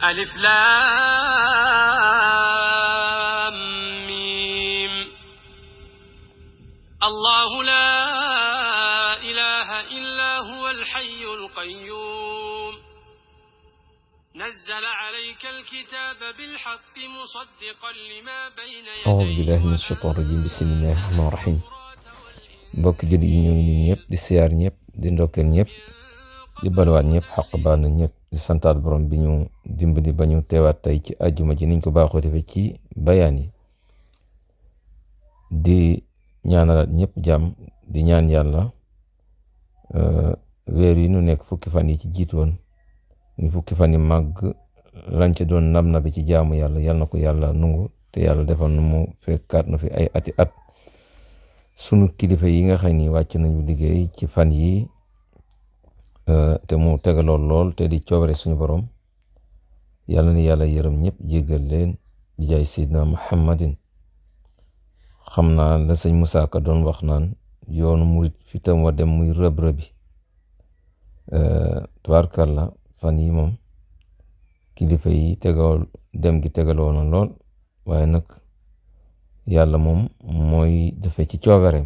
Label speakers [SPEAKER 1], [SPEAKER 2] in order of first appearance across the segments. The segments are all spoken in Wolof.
[SPEAKER 1] ألف لام ميم الله لا إله إلا هو الحي القيوم نزل عليك الكتاب بالحق مصدقا لما بين يديه
[SPEAKER 2] أعوذ بالله من الشيطان الرجيم بسم الله الرحمن الرحيم mbokk jullit yi ñoo ngi nuyu ñëpp di siyaar ñëpp di ndokkeel ñëpp di balwaat ñëpp xaq baal na ñëpp di santaat borom bi ñu dimbali ba ñu teewaat tey ci àjjuma ji niñ ko baaxoo defee ci bayaan yi di ñaanalaat ñëpp jàmm di ñaan yàlla weer yi nu nekk fukki fan yi ci jiitoon ni fukki fan yi màgg lañ ca doon nam na bi ci jaamu yàlla yal na ko yàlla nungu te yàlla defal nu mu fekkaat na fi ay ati at sunu kilifa yi nga xam ni wàcc nañu liggéey ci fan yi te mu tegalool lool te di coobare suñu borom yàlla ni yàlla yërëm ñëpp jéggal leen bi jaay sidna muhammadin xam naa la sëñ Musaa Ka doon wax naan yoonu murit fi tam wa dem muy rëb-rëbi tubaarkàlla fan yi moom kilifa yi tegal dem gi tegaloo na lool waaye nag yàlla moom mooy defe ci coobareem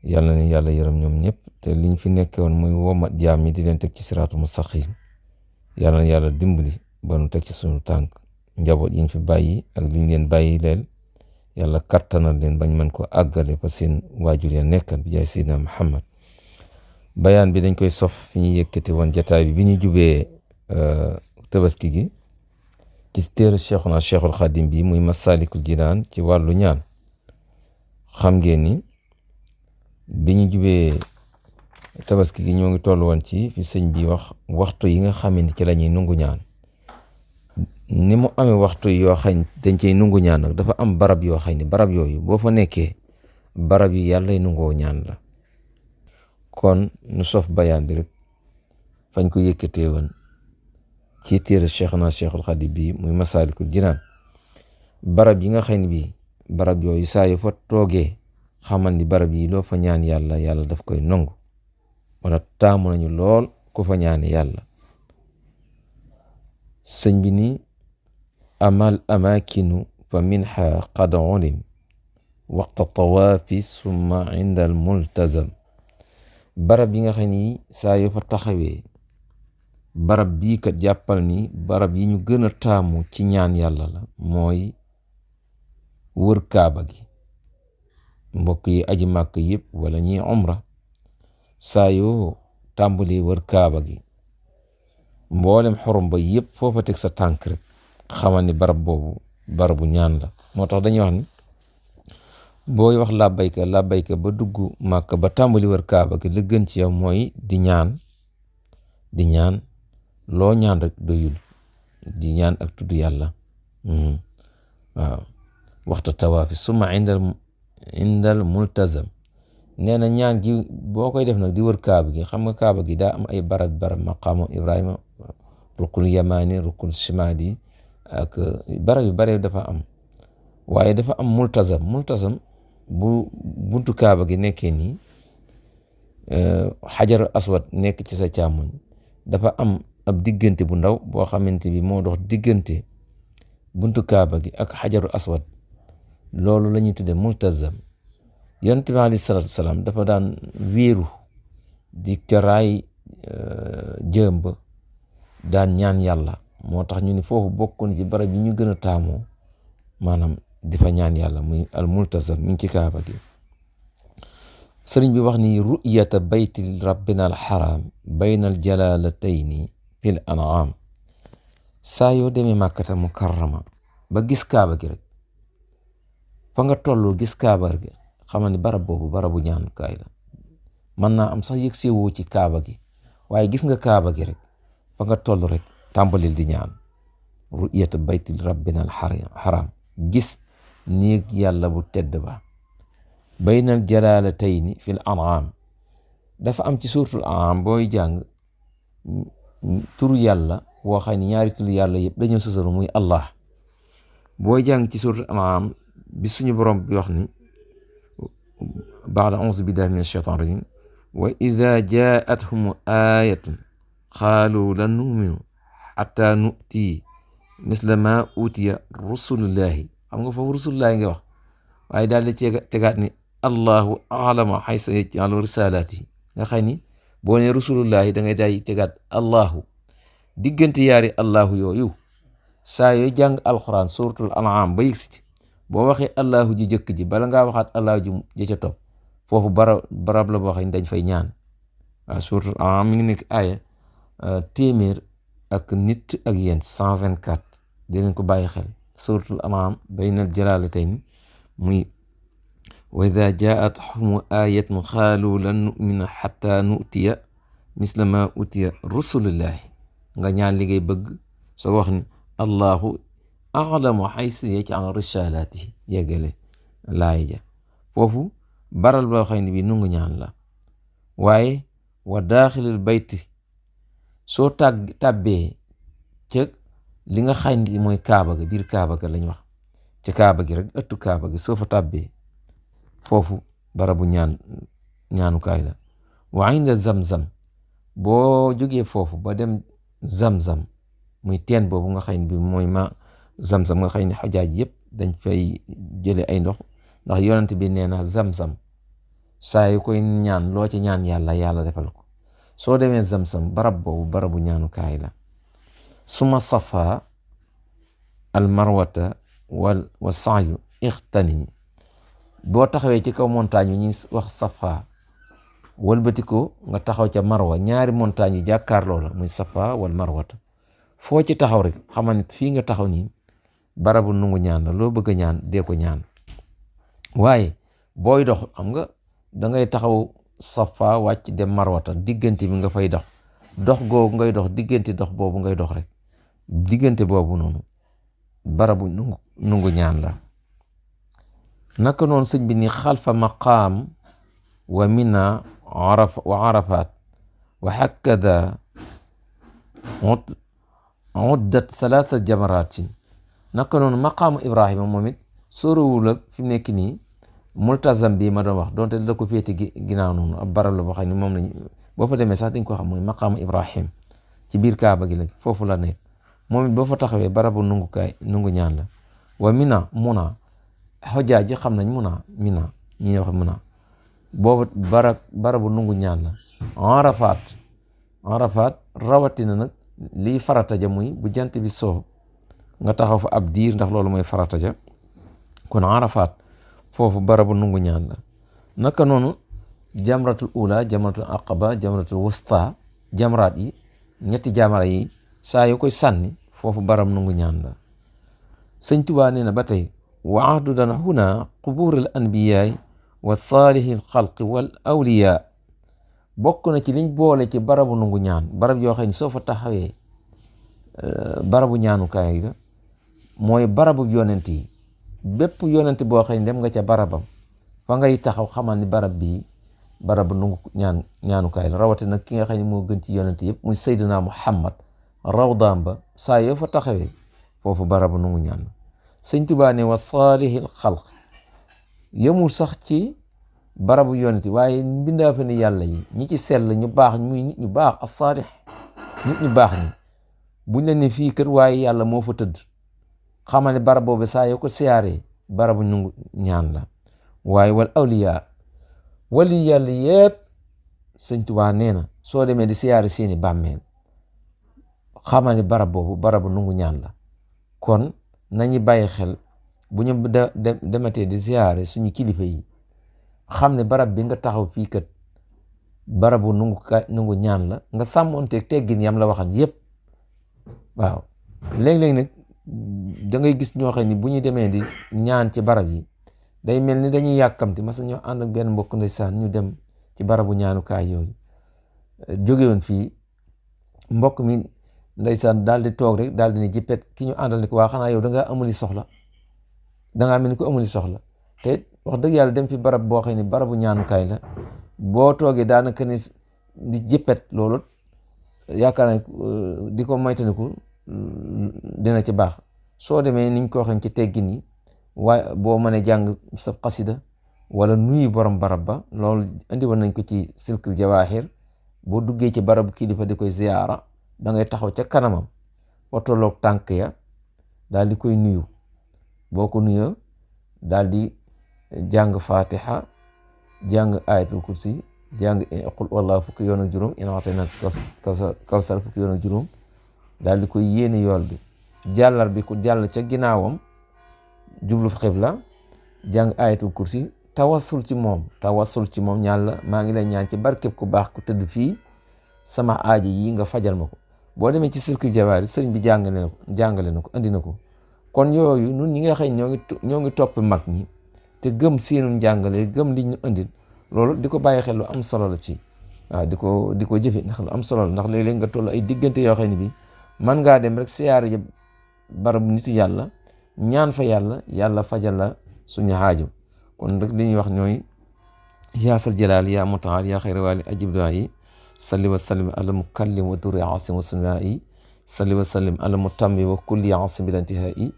[SPEAKER 2] yàlla ni yàlla yërëm ñoom ñëpp te liñ fi nekke woon muy womat jaam ñi di leen teg ci siraatu mustaqim yàlla na yàlla dimbali ba nu teg ci suñu tànk njaboot yiñ fi bàyyi ak liñ leen bàyyi leel yàlla kattanal leen bañ mën ko àggale fa seen waajur ya nekkan bi jaay sidna Muhammad bayaan bi dañ koy sof fi ñu yëkkati woon jataay bi ñu jubee tabaski gi ci téere Cheikhuna Cheikhul Khadim bi muy Masalikul Jinaan ci wàllu ñaan xam ngeen ni bi ñu jubee tabaski gi ñoo ngi toll woon ci fi sëñ bi wax waxtu yi nga xam ne ci la ñuy nungu ñaan ni mu amee waxtu yoo xam dañ cey nungu ñaan nag dafa am barab yoo xam ne barab yooyu boo fa nekkee barab yi yàllay nungoo ñaan la kon nu sof bayaan bi rek fañ ko yëkkatee woon ci téere Cheikhuna Cheikhul Khadim bi muy Masalikul Jinaan barab yi nga xam ne bii barab yooyu saa yu fa toogee xamal ni barab yi loo fa ñaan yàlla yàlla daf koy nangu wala taamu nañu lool ku fa ñaan yàlla sëñ bi ni amal amakinu fa minha qad ulim waqta tawaafi summa inda al multazam barab yi nga xam ni saa yu fa taxawee barab bii kat jàppal ni barab yi ñu gën a taamu ci ñaan yàlla la mooy wër kaaba gi mbokk yi aji màkk yëpp wala ñi umra saa yoo tàmbali wër kaaba gi mboolem xorom ba yëpp foofa teg sa tànk rek xamal ni barab boobu barabu ñaan la moo tax dañuy wax ni booy wax labbayka ba dugg màkk ba tàmbali wër kaaba gi la gën ci yow mooy di ñaan loo ñaan rek doyul di ñaan ak tudd yàlla waaw waxta tawaafi suma indal multazam nee na ñaan gi boo koy def nag di wër kaaba gi xam nga kaaba gi daa am ay barab maqaamu Ibrahima rukul yamani rukul shimali ak barab yu bare dafa am waaye dafa am multazam bu buntu kaaba gi nekkee nii xajar aswad nekk ci sa càmmoñ dafa am ab diggante bu ndaw boo xamante bi moo dox diggante buntu kaaba gi ak xajaru aswad loolu la ñuy tudde multazam yonent bi alayhi salaatu wasalaam dafa daan wéeru di karaay jëmb daan ñaan yàlla moo tax ñu ni foofu bokk na ci barab yi ñu gën a taamoo maanaam di fa ñaan yàlla muy al multazam mi ngi ci kaaba gi sëriñ bi wax ni ru'yata bayti rabbina al haram bayna al jalalatayni fil an'am saa yoo demee màkkata mukarrama ba gis kaaba gi rek fa nga tolloo gis kaaba gi xamal ni barab boobu barabu ñaanukaay la mën naa am sax yëg seewoo ci kaaba gi waaye gis nga kaaba gi rek fa nga toll rek tàmbalil di ñaan ru'yata bayti rabbina al haram gis néeg yàlla bu tedd ba baynal jalaalatayni fil an'am dafa am ci suuratul an'am booy jàng turu yàlla woo xam ne ñaari turu yàlla yëpp dañoo sësaru muy Allah booy jàng ci suuratul an'am bi suñu borom bi wax ni ba'da a'uuzu billahi mina shaytaani rajiim wa idhaa jaa'athum aayatun qaaluu lan nu'mina xataa nu'ti misla ma utiya rusulullahi xam nga foofu rusulullahi nga wax waaye daal di tegaat ni allahu alama xaysa yaj'alu risalaati nga xam ni boo ne rusulullahi da ngay daay tegaat allahu diggante yaari allahu yooyu saa yooy jàng alquran suratul an'am ba yëgsi boo waxee allahu ji jëkk ji bala ngaa waxaat allahu ji ca topp foofu barab la boo xam ne dañ fay ñaan waaw suratul an'am mi ngi nekk aaya téeméer ak nit ak yéen 124 dinañ ko bàyyi xel suratul an'am baynal jalaalatayn muy wa idha jaa'athum aayatun qaalu lan nu'mina hatta nu'tiya misla ma utiya rusulullahi nga ñaan li ngay bëgg soo wax ni allahu a'lamu haysu yaj'alu risalaatihi yeggale laay ja foofu baral boo xam ne bi nungu ñaan la waaye wa daaxilil bayti soo tàbbee ca li nga xam ne mooy kaaba ga biir kaaba ga lañ wax ca kaaba gi rek ëttu kaaba gi soo fa tàbbee foofu barabu ñaanukaay la wa inda zamzam boo jógee foofu ba dem zamzam muy teen boobu nga xam ne bi mooy ma zamzam nga xam ne xajaaj yëpp dañ fay jële ay ndox ndax yonent bi nee na zamzam saa yu koy ñaan loo ci ñaan yàlla defal ko soo demee zamzam barab boobu barabu ñaanukaay la suma safa al marwata wa sa'yu ixtanim boo taxawee ci kaw montagne yu ñuy wax safa wëlbati ko nga taxaw ca marwa ñaari montagne yu jàkkaarloo la muy safa wal marwata foo ci taxaw rek xamal nit fii nga taxaw nii barabu nungu ñaan la loo bëgg a ñaan dee ko ñaan waaye booy dox xam nga dangay taxaw safa wàcc dem marwata diggante bi nga fay dox googu ngay dox diggante dox boobu ngay dox rek diggante boobu noonu barabu nungu ñaan la naka noonu sëñ bi ni xalfa maqaam wa mina wa arafat wa hakada uddat thalatha jamaratin naka noonu maqaamu ibrahima moom it sorowul ak fi mu nekk nii multazam bi ma doon wax donte da ko féete ginnaaw noonu ab barab la boo xam ne moom lañ boo fa demee sax dañ ko xam mooy maqaamu ibrahim ci biir kaaba gi la foofu la nekk moom it boo fa taxawee barabu nungu ñaan la wa mina muna xojaa ji xam nañ mina ñi wax muna boobu barabu nungu ñaan la arafat rawatina nag lii farata ja muy bu jant bi soo nga taxaw fa ab diir ndax loolu mooy farata ja kon arafat foofu barabu nungu ñaan la naka noonu jamratul ula jamratul aqaba jamratul wusta jamraat yi ñetti jamra yi saa yu koy sànni foofu barab nungu ñaan la sëñ Tuubaa nee na ba tey wa ahdudan huna quburil anbiyaay wa saalihil xalqi wal awliya bokk na ci liñ boole ci barabu nungu ñaan barab yoo xam ne soo fa taxawee barabu ñaanukaay la mooy barabu yonent yi bépp yonent boo xam ne dem nga ca barabam fa ngay taxaw xamal ni barab bii barabu nungu ñaanukaay la rawate nag ki nga xam ne moo gën ci yonent yëpp muy Seydina Muhammad rawdaam ba saa yoo fa taxawee foofu barabu nungu ñaan la sëñ Tuubaa ne wa saalihil xalq yemul sax ci barabu yonent yi waaye mbindaa fa ni yàlla yi ñi ci sell ñu baax muy nit ñu baax as-saalih nit ñu baax ñi buñ la ne fii kër waaye yàlla moo fa tëdd xamal ne barab boobu saa yoo ko siyaaree barabu nungu ñaan la waaye wal awliya wali yàlla yépp sëñ Tuubaa nee na soo demee di siyaare seeni bàmmeel xamal ne barab boobu barabu nungu ñaan la kon nañu bàyyi xel bu ñu dematee di siyaare suñu kilifa yi xam ne barab bi nga taxaw fii kat barabu nungu ñaan la nga sàmmoonteeg teggin yam la waxan yépp waaw léeg-léeg nag da ngay gis ñoo xam ne bu ñu demee di ñaan ci barab yi day mel ni dañuy yàkkamti mas ñoo ànd ak benn mbokk ndeysaan ñu dem ci barabu ñaanukaay yooyu jóge woon fii mbokk mi ndeysaan daal di toog rek daal di ne jippet ki ñu àndal ni ko waa xanaa yow dangaa amuli soxla dangaa mel ni ko amuli soxla te wax dëgg yàlla dem fi barab boo xam ne barabu ñaanukaay la boo toogee daanaka ni di jippet loolu yaakaar na di ko moytandiku dina ci baax soo demee niñ ko waxee ci teggin yi waaye boo mënee jàng sa xasida wala nuyu borom barab ba loolu indi woon nañ ko ci silkul jawahir boo duggee ci barab kilifa di koy ziyaara da ngay taxaw ca kanamam wa tolloog tànk ya daal di koy nuyu. boo ko nuyoo daal di jàng fatiha jàng ayatul kursi jàng qul wallahu fukki yoon ak juróom inaa atayna kawsar fukki yoon ak juróom daal di koy yéene yool bi. jàllar bi ku jàll ca ginnaawam jublu xibla jàng ayatul kursi tawassul ci moom ñàlla maa ngi lay ñaan ci barkeb ku baax ku tëdd fii sama aaji yi nga fajal ma ko. boo demee ci circuit jawaari sëriñ bi jàngale na ko andi na ko. kon yooyu nun ñi nga xëy ñoo ngi topp mag ñi te gëm seenu njàngale gëm li ñu indil loolu di ko bàyyi xel lu am solo la ci waaw di ko jëfe ndax lu am solo la ndax léeg-léeg nga toll ay diggante yoo xam ne bi man ngaa dem rek siyaare ja barab nitu yàlla ñaan fa yàlla fajal la suñu xaaju. kon rek li ñuy wax ñooy yaasal jalaal yaa mutaal yaa xayra waali ajib duaa yi salli wa sallim ala mukallim wa duri asim wa sunaa yi salli wa sallim ala mutammi wa kulli asim bil intihaa yi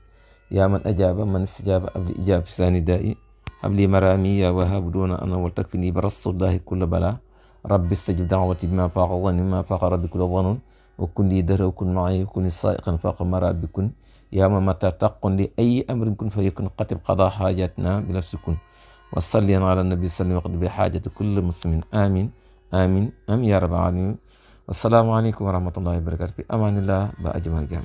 [SPEAKER 2] yaa man ajaaba man istajaaba abli ijaab saani daa yi habli marami ya wahab duna ana wal takfini bi rasulillahi kulla bala rabbi istajib da'wati bima faqa dhanni ma faqa rabbi kulla dhanun wa kun li dara wa kun ma'i wa kun sa'iqan faqa marabi kun ya man mata taqun li ay amrin kun fa yakun qatib qada hajatina bi nafsi kun wa salli ala nabi sallim wa qad bi hajati kulli muslimin amin amin amin ya rabbal alamin. Assalamu alaikum wa rahmatullahi wa barakatuh. Fi amanillah ba ajma jam.